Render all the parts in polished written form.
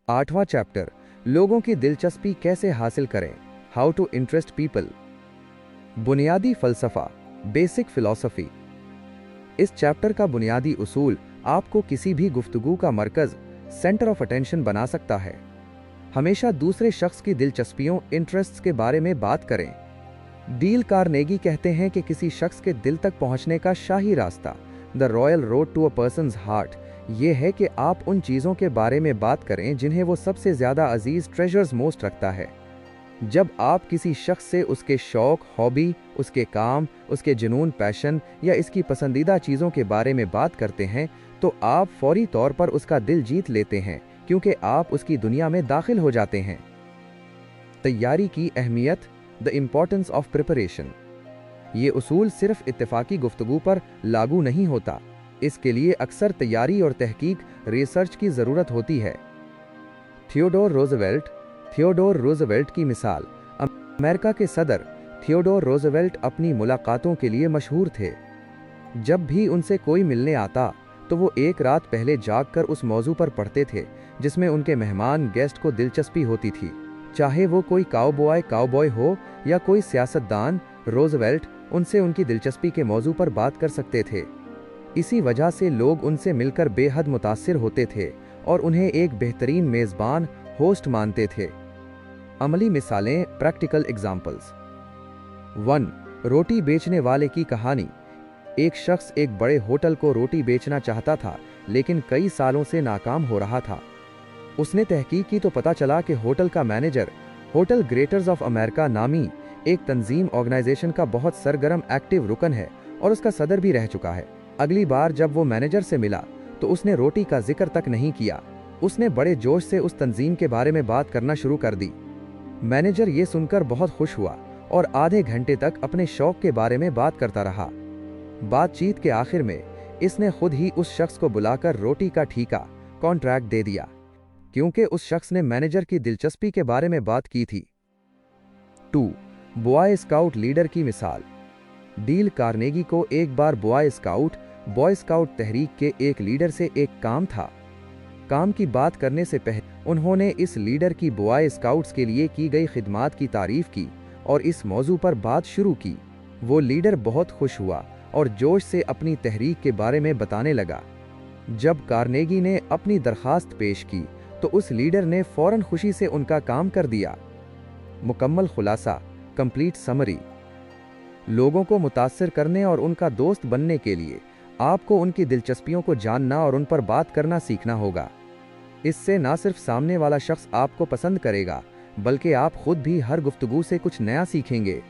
8वां chapter, लोगों की दिलचस्पी कैसे हासिल करें, हाउ टू इंटरेस्ट पीपल। बुनियादी फलसफा, बेसिक फिलॉसफी। इस चैप्टर का बुनियादी उसूल आपको किसी भी गुफ्तगू का मरकज, सेंटर ऑफ अटेंशन बना सकता है। हमेशा दूसरे शख्स की दिलचस्पियों, इंटरेस्ट्स के बारे में बात करें। डील कार्नेगी कहते हैं कि किसी शख्स के दिल तक पहुंचने का शाही रास्ता, the royal road to a person's heart, ये है कि आप उन चीज़ों के बारे में बात करें जिन्हें वो सबसे ज़्यादा अजीज, ट्रेजर्स मोस्ट रखता है। जब आप किसी शख्स से उसके शौक, हॉबी, उसके काम, उसके जुनून, पैशन या इसकी पसंदीदा चीज़ों के बारे में बात करते हैं तो आप फौरी तौर पर उसका दिल जीत लेते हैं, क्योंकि आप उसकी दुनिया में दाखिल हो जाते हैं। तैयारी की अहमियत, द इम्पॉर्टेंस ऑफ प्रिपरेशन। ये उसूल सिर्फ इत्तेफाकी गुफ्तगू पर लागू नहीं होता, इसके लिए अक्सर तैयारी और तहकीक, रिसर्च की ज़रूरत होती है। थियोडोर रूज़वेल्ट की मिसाल। अमेरिका के सदर थियोडोर रूज़वेल्ट अपनी मुलाकातों के लिए मशहूर थे। जब भी उनसे कोई मिलने आता तो वो एक रात पहले जागकर उस मौजू पर पढ़ते थे जिसमें उनके मेहमान, गेस्ट को दिलचस्पी होती थी। चाहे वो कोई काउबॉय हो या कोई सियासतदान, रूज़वेल्ट उनसे उनकी दिलचस्पी के मौजू पर बात कर सकते थे। इसी वजह से लोग उनसे मिलकर बेहद मुतासिर होते थे और उन्हें एक बेहतरीन मेज़बान, होस्ट मानते थे। अमली मिसालें, प्रैक्टिकल एग्जाम्पल्स। 1. रोटी बेचने वाले की कहानी। एक शख्स एक बड़े होटल को रोटी बेचना चाहता था, लेकिन कई सालों से नाकाम हो रहा था। उसने तहकीक की तो पता चला कि होटल का मैनेजर होटल ग्रेटर्स ऑफ अमेरिका नामी एक तंजीम, ऑर्गेनाइजेशन का बहुत सरगर्म, एक्टिव रुकन है और उसका सदर भी रह चुका है। अगली बार जब वो मैनेजर से मिला तो उसने रोटी का जिक्र तक नहीं किया। उसने बड़े जोश से उस तंजीम के बारे में बात करना शुरू कर दी। मैनेजर ये सुनकर बहुत खुश हुआ और आधे घंटे तक अपने शौक के बारे में बात करता रहा। बातचीत के आखिर में इसने खुद ही उस शख्स को बुलाकर रोटी का ठीका, कॉन्ट्रैक्ट दे दिया, क्योंकि उस शख्स ने मैनेजर की दिलचस्पी के बारे में बात की थी। 2. बॉय स्काउट लीडर की मिसाल। डील कार्नेगी को एक बार बॉय स्काउट तहरीक के एक लीडर से एक काम था। काम की बात करने से पहले उन्होंने इस लीडर की बॉय स्काउट्स के लिए की गई खिदमात की तारीफ की और इस मौजू पर बात शुरू की। वो लीडर बहुत खुश हुआ और जोश से अपनी तहरीक के बारे में बताने लगा। जब कार्नेगी ने अपनी दरखास्त पेश की तो उस लीडर ने फौरन खुशी से उनका काम कर दिया। मुकम्मल खुलासा, कंप्लीट समरी। लोगों को मुतासिर करने और उनका दोस्त बनने के लिए आपको उनकी दिलचस्पियों को जानना और उन पर बात करना सीखना होगा। इससे ना सिर्फ सामने वाला शख्स आपको पसंद करेगा, बल्कि आप खुद भी हर गुफ्तगू से कुछ नया सीखेंगे।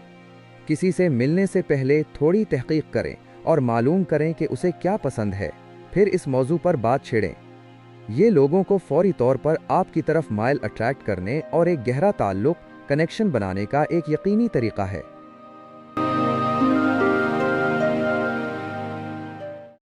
किसी से मिलने से पहले थोड़ी तहकीक करें और मालूम करें कि उसे क्या पसंद है, फिर इस मौजू पर बात छेड़ें। ये लोगों को फौरी तौर पर आपकी तरफ माइल अट्रैक्ट करने और एक गहरा ताल्लुक, कनेक्शन बनाने का एक यकीनी तरीका है।